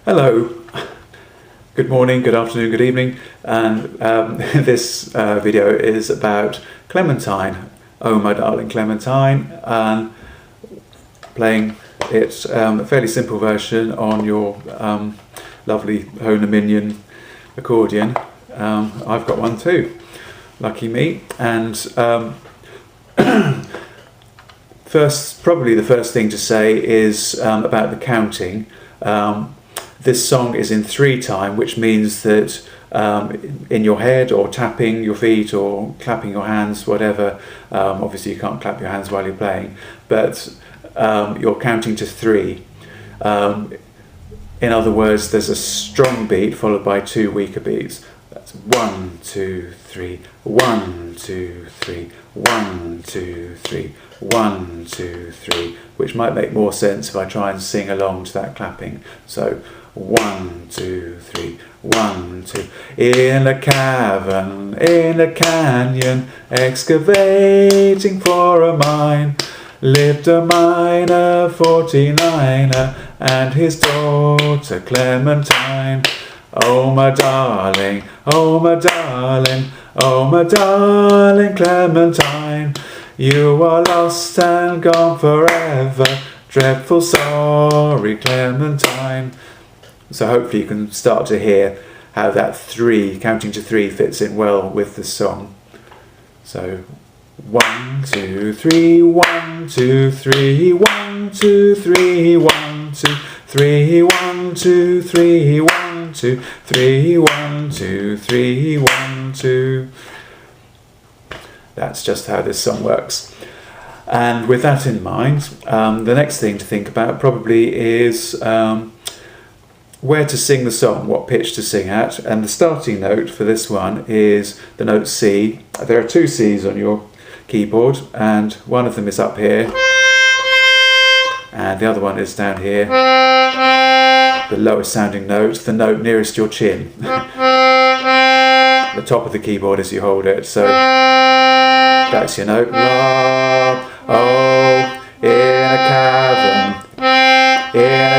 Hello, good morning, good afternoon, good evening, and this video is about Clementine, Oh My Darling Clementine, and playing it a fairly simple version on your lovely Hohner Mignon accordion. I've got one too, lucky me, and probably the first thing to say is about the counting. This song is in 3 time, which means that in your head, or tapping your feet, or clapping your hands, whatever, obviously you can't clap your hands while you're playing, but you're counting to 3. In other words, there's a strong beat followed by 2 weaker beats. That's 1, 2, 3, 1, 2, 3, 1, 2, 3, 1, 2, 3, which might make more sense if I try and sing along to that clapping. So 1, 2, 3, 1, 2. In a cavern, in a canyon, excavating for a mine, lived a miner, 49er, and his daughter Clementine. Oh my darling, oh my darling, oh my darling Clementine, you are lost and gone forever, dreadful sorry Clementine. So hopefully you can start to hear how that 3, counting to 3, fits in well with the song. So 1, 2, 3, 1, 2, 3, 1, 2, 3, 1, 2, 3, 1, 2, 3, 1, 2, 3, 1, 2, 3, 1, 2. That's just how this song works. And with that in mind, the next thing to think about probably is where to sing the song, what pitch to sing at. And the starting note for this one is the note C. There are 2 C's on your keyboard, and one of them is up here and the other one is down here, the lowest sounding note, the note nearest your chin. The top of the keyboard as you hold it, so that's your note. La, oh, in a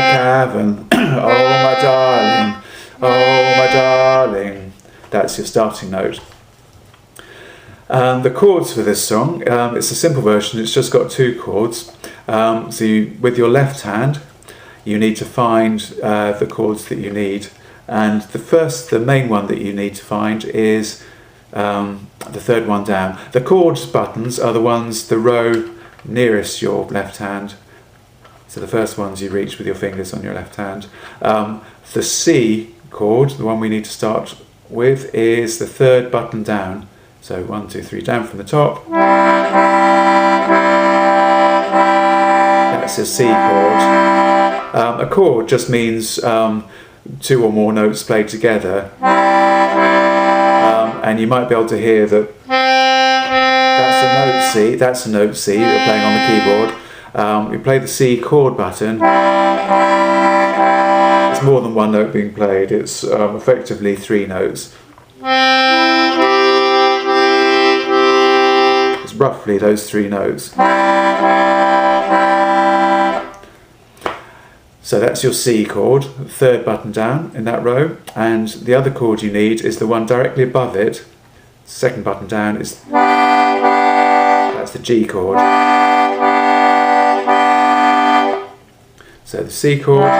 cavern, oh my darling, oh my darling. That's your starting note. The chords for this song, it's a simple version, it's just got 2 chords. So with your left hand, you need to find the chords that you need. And the main one that you need to find is the 3rd one down. The chords buttons are the row nearest your left hand. So the first ones you reach with your fingers on your left hand. The C chord, the one we need to start with, is the 3rd button down. So 1, 2, 3, down from the top. That's a C chord. A chord just means 2 or more notes played together. And you might be able to hear that that's a note C. That's a note C you're playing on the keyboard. You play the C chord button. It's more than 1 note being played. It's effectively 3 notes. Roughly those 3 notes. So that's your C chord, 3rd button down in that row, and the other chord you need is the one directly above it. 2nd button down is that's the G chord. So the C chord,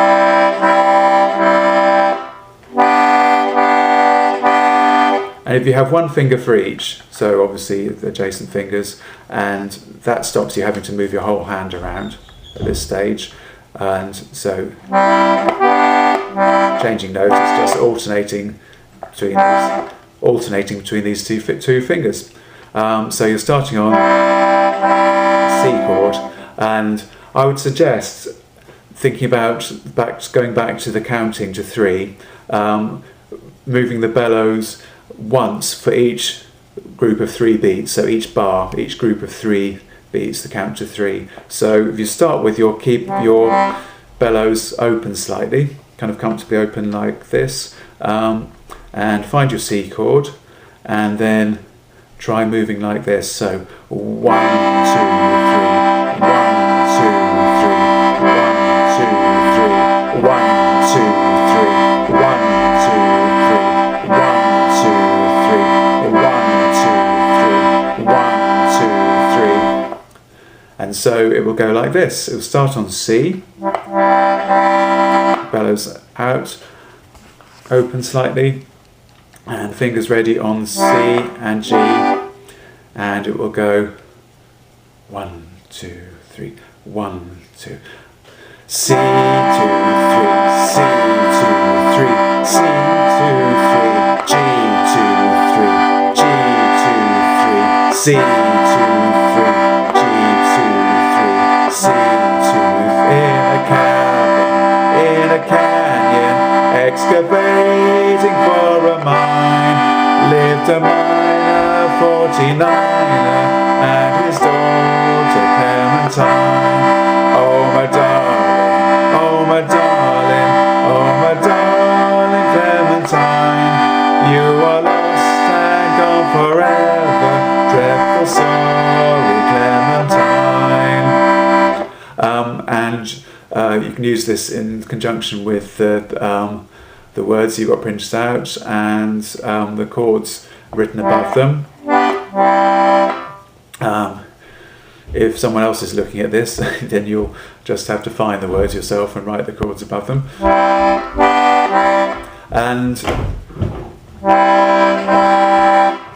and if you have 1 finger for each, so obviously the adjacent fingers, and that stops you having to move your whole hand around at this stage. And so changing notes is just alternating between these two fingers. So you're starting on C chord, and I would suggest thinking about going back to the counting to 3, moving the bellows once for each group of 3 beats, so each group of 3 beats, the count to 3. So if you start with keep your bellows open slightly, kind of comfortably open like this, and find your C chord, and then try moving like this. So 1, 2, 3, 1, 2, 3, 1, 2, 3, 1, 2, 3. And so it will go like this. It will start on C, bellows out, open slightly, and fingers ready on C and G, and it will go 1, 2, 3, 1, 2, C, 2, 3, C, 2, 3, C, 2, 3, G, 2, 3, G, 2, 3, C, 2, 3, C, 2, in a canyon, excavating for a mine, lived a miner, 49er, and his daughter Clementine. Oh my darling, oh my darling, oh my darling Clementine, you are lost and gone forever, dreadful sorry Clementine. And you can use this in conjunction with the words you've got printed out and the chords written above them. If someone else is looking at this, then you'll just have to find the words yourself and write the chords above them. And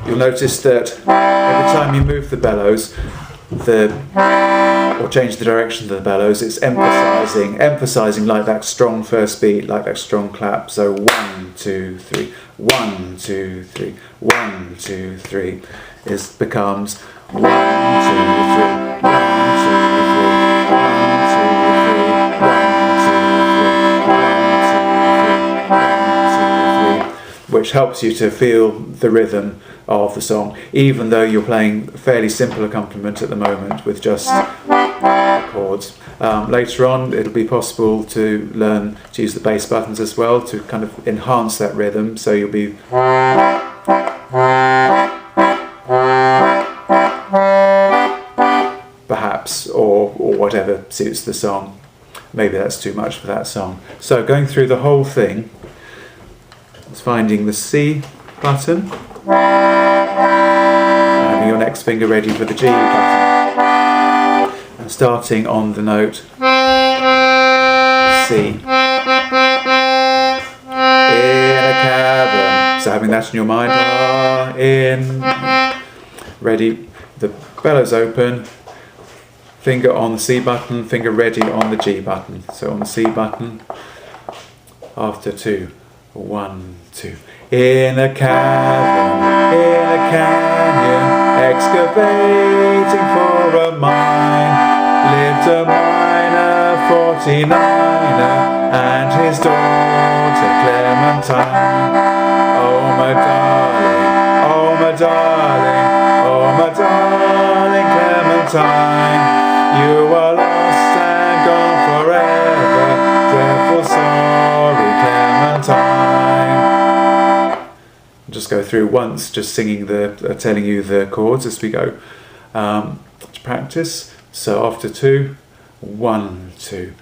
you'll notice that every time you move the bellows, or change the direction of the bellows, it's emphasizing like that strong first beat, like that strong clap. So 1, 2, 3, 1, 2, 3, 1, 2, 3 becomes 1, 2, 3, 1, 2, 3, 1, 2, 3, 1, 2, 3, 1, 2, 3, 1, 2, 3, which helps you to feel the rhythm of the song, even though you're playing a fairly simple accompaniment at the moment with just chords. Later on it'll be possible to learn to use the bass buttons as well to kind of enhance that rhythm, so you'll be perhaps, or whatever suits the song. Maybe that's too much for that song. So going through the whole thing, it's finding the C button, having your next finger ready for the G button, and starting on the note C. In a cavern, so having that in your mind, in, ready, the bellows open, finger on the C button, finger ready on the G button. So on the C button, after 2, 1, 2. In a cavern, in a canyon, excavating for a mine, lived a miner, 49er, and his daughter Clementine. Oh my darling, oh my darling, oh my darling Clementine, you are lost and gone forever, dreadful sorry Clementine. Just go through once, just singing telling you the chords as we go to practice. So after 2, 1, 2.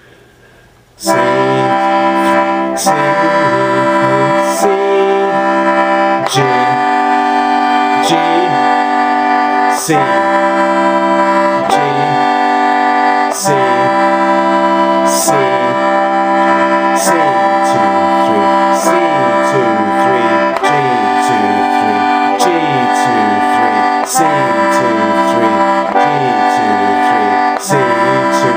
C, C, C, G, G, C, G, C, C, C, 2, 3, C, 2, 3, G, 2, 3, G, 2, 3, C, 2, 3, G, 2, 3, C, 2.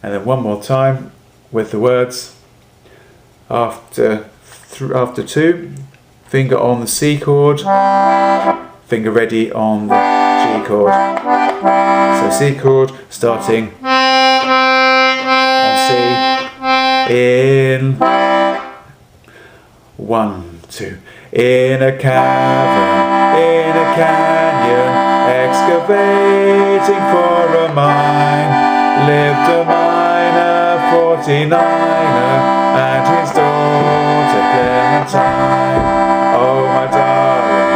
And then one more time with the words. After 2, finger on the C chord, finger ready on the G chord. So C chord starting on C, in 1, 2. In a cavern, in a canyon, excavating for a mine, lived a miner, 49er, and his daughter Clementine. Oh my darling,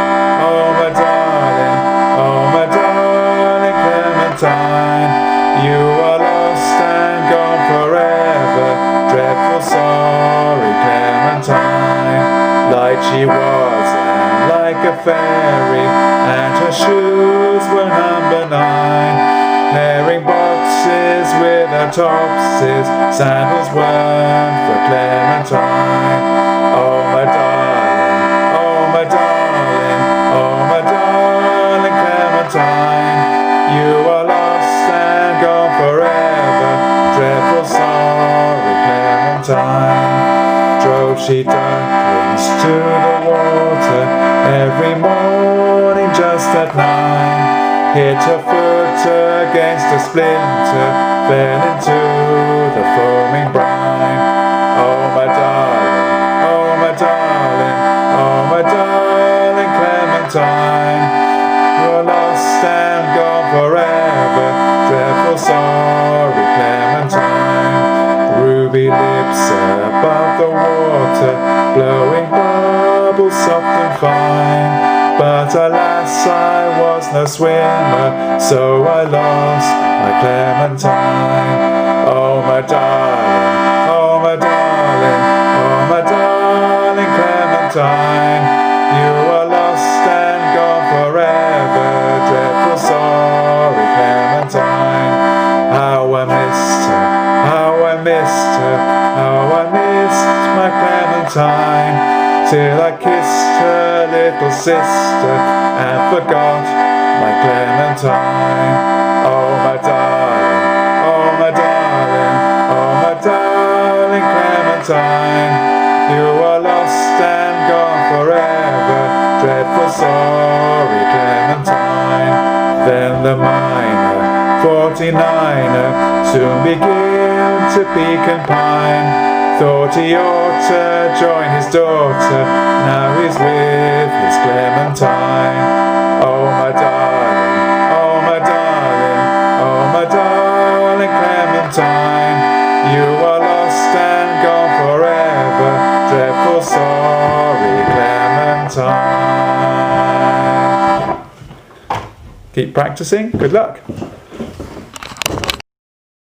oh my darling, oh my darling Clementine, you are lost and gone forever, dreadful like a fairy, and her shoes were number 9. Herring boxes with her topses, sandals weren't for Clementine. Oh my darling, oh my darling, oh my darling Clementine, you are lost and gone forever, dreadful sorry Clementine. Drove she ducklings to the water every morning just at 9. Hit her foot against a splinter, fell into the foaming brine. Oh my darling, oh my darling, oh my darling Clementine, you're lost and gone forever, dreadful sorry Clementine. Ruby lips above the water, blowing bubbles soft and fine. But alas, I was no swimmer, so I lost my Clementine. Oh my darling, oh my darling, oh my darling Clementine, you are lost and gone forever, dreadful sorry Clementine. How I missed her, how I missed her, how I missed my Clementine, till I kissed her little sister and forgot my Clementine. Oh my darling, oh my darling, oh my darling Clementine, you are lost and gone forever, dreadful sorry Clementine. Then the minor 49er soon began to peak and pine. Thought he ought to join his daughter, now he's with his Clementine. Oh my darling, oh my darling, oh my darling Clementine, you are lost and gone forever, dreadful sorry Clementine. Keep practicing, good luck.